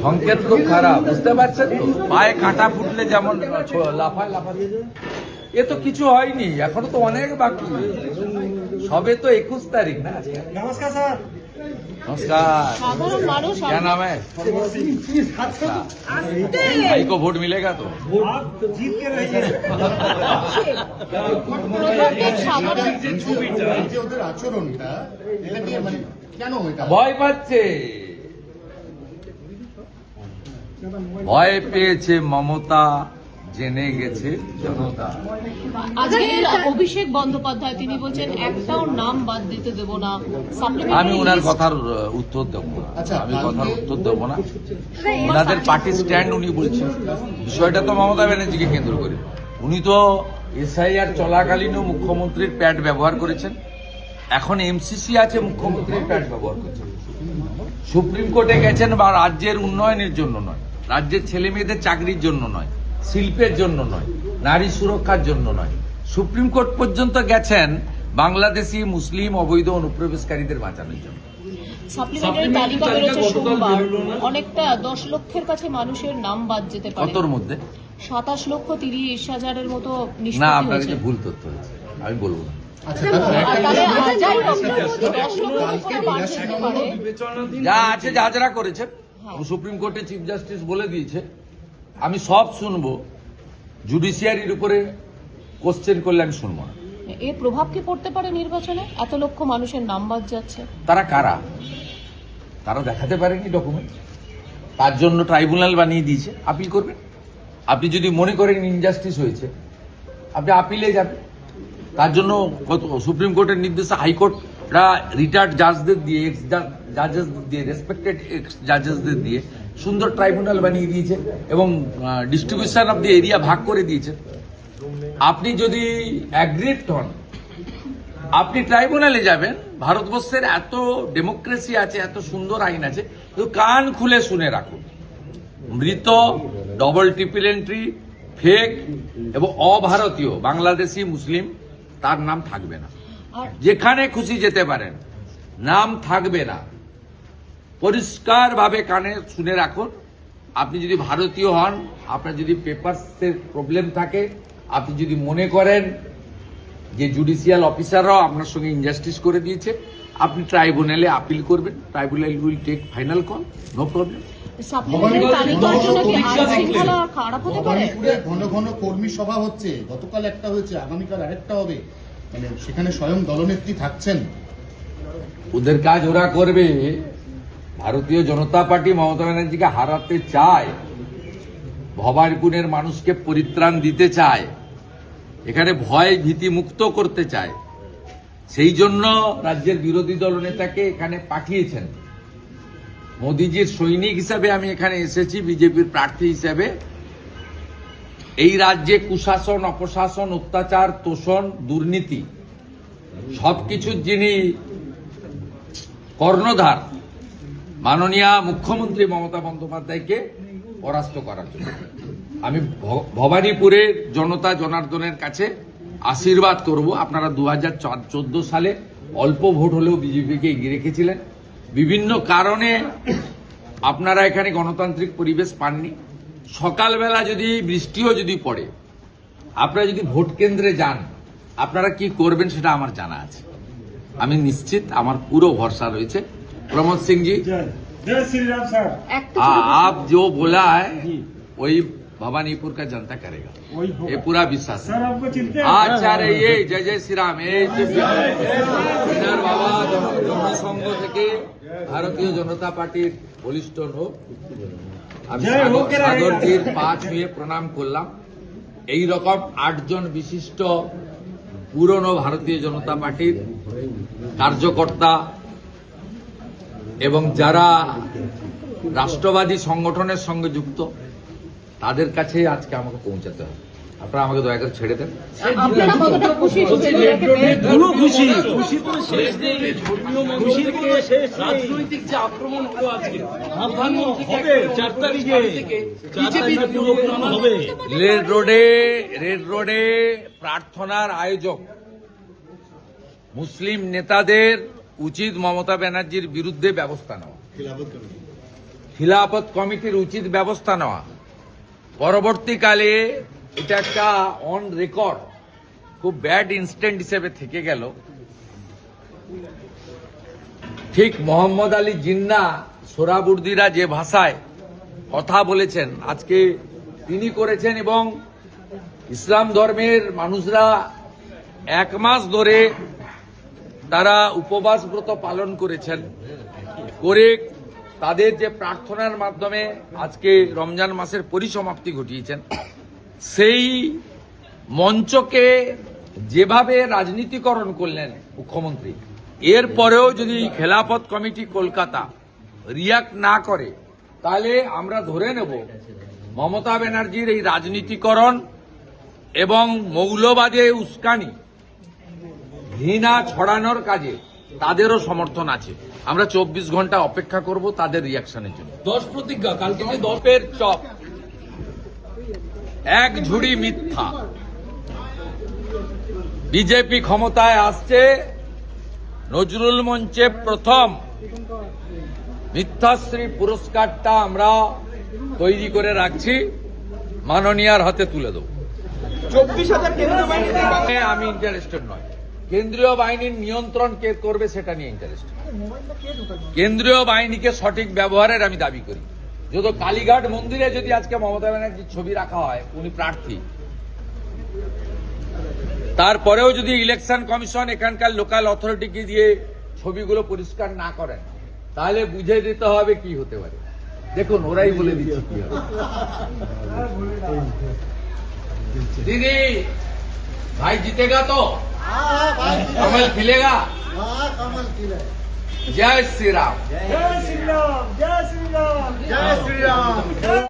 সংকেত খুব খারাপ, বুঝতে পারছেন তো? পায়ে কাঁটা ফুটলে যেমন লাফায় লাফায়, এ তো কিছু হয়নি, এখনো তো অনেক বাকি। সবে তো 21 তারিখ না। नमस्कार सर। नमस्कार। साधारण मानुष क्या नाम है? भाई को वोट मिलेगा तो आप जीत के रहिए। যে ওদের আচরণটা এটা নিয়ে মানে কেন এটা ভয় পাচ্ছে, ভয় পেয়েছে মমতা, জেনে গেছে জনতা। আজকে অভিষেক বন্দ্যোপাধ্যায় তিনি বলছেন একটাও নাম বাদ দিতে দেব না। আমি ওনার কথার উত্তর দেবো না, আমি কথার উত্তর দেবো না। ওনাদের পার্টি স্ট্যান্ড উনি বলছেন, বিষয়টা তো মমতা ব্যানার্জিকে কেন্দ্র করে। উনি তো এসআইআর চলাকালীনও মুখ্যমন্ত্রীর প্যাড ব্যবহার করেছেন, এখন এমসিসি আছে মুখ্যমন্ত্রীর প্যাড ব্যবহার করছেন। সুপ্রিম কোর্টে গেছেন বা রাজ্যের উন্নয়নের জন্য নয়, রাজ্যের ছেলে মেয়েদের চাকরির জন্য নয়, শিল্পের জন্য নয়, নারী সুরক্ষার জন্য নয়, সুপ্রিম কোর্ট পর্যন্ত গেছেন বাংলাদেশি মুসলিম অবৈধ অনুপ্রবেশকারীদের বাঁচানোর জন্য। সাপ্লিমেন্টারি তালিকা বেরোচ্ছে সোমবার, অনেকটা 10 লক্ষের কাছে মানুষের নাম বাদ যেতে পারে। কতর মধ্যে? 27,30,000-এর মতো না, নিষ্পত্তি আপনার হয়েছে। কাছে ভুল তথ্য হয়েছে, আমি বলবো না। আচ্ছা তাহলে যাই হোক, 10 লক্ষ করে বাদ যেতে পারে। যা আছে যা যারা করেছেন, সুপ্রিম কোর্টে চিফ জাস্টিস বলে দিয়েছে, আমি সব শুনবো, জুডিশিয়ারির উপরে কোশ্চেন করলে আমি শুনবো না। এর প্রভাব কি পড়তে পারে নির্বাচনে? এত লক্ষ মানুষের নাম বাদ যাচ্ছে। তারা কারা? তারা দেখাতে পারেনি ডকুমেন্ট, তার জন্য ট্রাইব্যুনাল বানিয়ে দিয়েছে, আপিল করবেন। আপনি যদি মনে করেন ইনজাস্টিস হয়েছে, আপনি আপিলে যাবেন। তার জন্য সুপ্রিম কোর্টের নির্দেশে হাইকোর্টরা রিটায়ার্ড জাজদের দিয়ে, এক্স জাজেস দিয়ে, রেসপেক্টেড এক্স জাজেসদের দিয়ে সুন্দর ট্রাইব্যুনাল বানিয়ে দিয়েছে এবং ডিস্ট্রিবিউশন অফ দি এরিয়া ভাগ করে দিয়েছে। আপনি যদি অ্যাগ্রিড হন, আপনি ট্রাইব্যুনালে যাবেন। ভারতবর্ষের এত ডেমোক্রেসি আছে, এত সুন্দর আইন আছে, কিন্তু কান খুলে শুনে রাখুন, মৃত, ডবল ট্রিপল এন্ট্রি, ফেক এবং অভারতীয় বাংলাদেশি মুসলিম তার নাম থাকবে না। যেখানে খুশি যেতে পারেন, নাম থাকবে না। পরিষ্কার ভাবে কানে শুনে রাখুন। আপনি যদি ভারতীয় হন, আপনার যদি পেপারসের প্রবলেম থাকে, আপনি যদি মনে করেন যে জুডিশিয়াল অফিসাররাও আপনার সঙ্গে ইনজাস্টিস করে দিয়েছে, আপনি ট্রাইব্যুনালে আপিল করবেন। Tribunal will take final call, no problem. Supplementary তালিকার জন্য কি আইন শৃঙ্খলা খারাপ হতে পারে? ভবানীপুরে ঘন ঘন কর্মী সভা হচ্ছে, গতকাল একটা হয়েছে, আগামীকাল আরেকটা হবে, মানে সেখানে স্বয়ং দলনেত্রী থাকছেন। ওদের কাজ ওরা করবে। ভারতীয় জনতা পার্টি মমতা ব্যানার্জিকে হারাতে চায়, ভবানীপুরের মানুষকে পরিত্রাণ দিতে চায়, এখানে ভয় ভীতি মুক্ত করতে চায়। সেই জন্য রাজ্যের বিরোধী দলনেতাকে এখানে পাঠিয়েছেন। মোদিজির সৈনিক হিসাবে আমি এখানে এসেছি, বিজেপির প্রার্থী হিসাবে। এই রাজ্যে কুশাসন, অপশাসন, অত্যাচার, তোষণ, দুর্নীতি সবকিছুর যিনি কর্ণধার, মাননীয় মুখ্যমন্ত্রী মমতা বন্দ্যোপাধ্যায়কে পরাস্ত করার জন্য আমি ভবানীপুরের জনতা জনার্দনের কাছে আশীর্বাদ করব। আপনারা 2014 সালে অল্প ভোট হলেও বিজেপিকে এগিয়ে রেখেছিলেন। বিভিন্ন কারণে আপনারা এখানে গণতান্ত্রিক পরিবেশ পাননি। সকালবেলা যদি বৃষ্টিও যদি পড়ে, আপনারা যদি ভোট কেন্দ্রে যান, আপনারা কি করবেন সেটা আমার জানা আছে। আমি নিশ্চিত, আমার পুরো ভরসা রয়েছে। प्रमोद सिंह जी, जय श्री राम सर। आप जो बोला है वही भवानीपुर का जनता करेगा, ये पूरा विश्वास है। सर आपको चिंता है? আচ্ছা রে, এই জয় জয় শ্রীরাম। এই যে বিনার বাবা জনসংঘ থেকে ভারতীয় জনতা পার্টির বলিষ্ঠ লোক, আমি সাগরজির পা ছুঁয়ে প্রণাম করলাম। এই রকম 8 জন বিশিষ্ট পুরনো ভারতীয় জনতা পার্টির কার্যকর্তা এবং যারা রাষ্ট্রবাদী সংগঠনের সঙ্গে যুক্ত, তাদের কাছে আজকে আমাকে পৌঁছাতে হবে। আপনারা আমাকে দয়া করে ছেড়ে দেন। আপনারা কতটা খুশি? পুরো খুশি, খুশি তো শেষ নেই। খুশির কোনো শেষ নেই। রাজনৈতিক যে আক্রমণ হলো আজকে, প্রধানমন্ত্রী হবে 4 তারিখে, বিজেপির প্রোগ্রাম হবে। রেড রোডে প্রার্থনার আয়োজক মুসলিম নেতাদের উচিত মমতা ব্যানার্জির বিরুদ্ধে ব্যবস্থা নেওয়া। খিলাফত কমিটির উচিত ব্যবস্থা নেওয়া। পরবর্তীকালে এটা একটা অন রেকর্ড খুব ব্যাড ইনস্ট্যান্ট হিসেবে থেকে গেল। ঠিক মোহাম্মদ আলী জিন্না সোহরাবুর্দিরা যে ভাষায় কথা বলেছেন আজকে তিনি করেছেন, এবং ইসলাম ধর্মের মানুষরা 1 মাস ধরে তারা উপবাস ব্রত পালন করেছেন, করে তাদের যে প্রার্থনার মাধ্যমে আজকে রমজান মাসের পরিসমাপ্তি ঘটিয়েছেন, সেই মঞ্চকে যেভাবে রাজনীতিকরণ করলেন মুখ্যমন্ত্রী, এরপরেও যদি খেলাফত কমিটি কলকাতা রিয়াক্ট না করে তাহলে আমরা ধরে নেব মমতা ব্যানার্জির এই রাজনীতিকরণ এবং মৌলবাদে উস্কানি ঘৃণা ছড়ানোর কাজে তাদেরও সমর্থন আছে। আমরা 24 ঘন্টা অপেক্ষা করব তাদের রিয়াকশনের জন্য। 10 প্রতিজ্ঞা কালকে যে 10 পের চপ, এক ঝুড়ি মিথ্যা। বিজেপি ক্ষমতায় আসছে, নজরুল মঞ্চে প্রথম মিথ্যাশ্রী পুরস্কারটা আমরা তৈরি করে রাখছি, মাননীয়ার হাতে তুলে দেব। 24,000 কেন্দ্রীয় বাহিনী আমি ইন্টারেস্টেড নয়। কেন্দ্রীয় বাহিনীর নিয়ন্ত্রণ কে করবে সেটা নিয়ে ইন্টারেস্টেড। কেন্দ্রীয় বাহিনীকে সঠিক ব্যবহারের আমি দাবি করি। যত কালীঘাট মন্দিরে যদি আজকে মমতা ব্যানার্জির ছবি রাখা হয়, উনি প্রার্থী, তারপরেও যদি ইলেকশন কমিশন এখানকার লোকাল অথরিটিকে দিয়ে ছবিগুলো পরিষ্কার না করেন, তাহলে বুঝে দিতে হবে কি হতে পারে। দেখুন, ওরাই বলে দিচ্ছে কি হবে। দিদি ভাই জিতেगा तो कमल खिलेगा। जय श्री राम। जय श्री राम, जय श्री राम, जय श्री राम।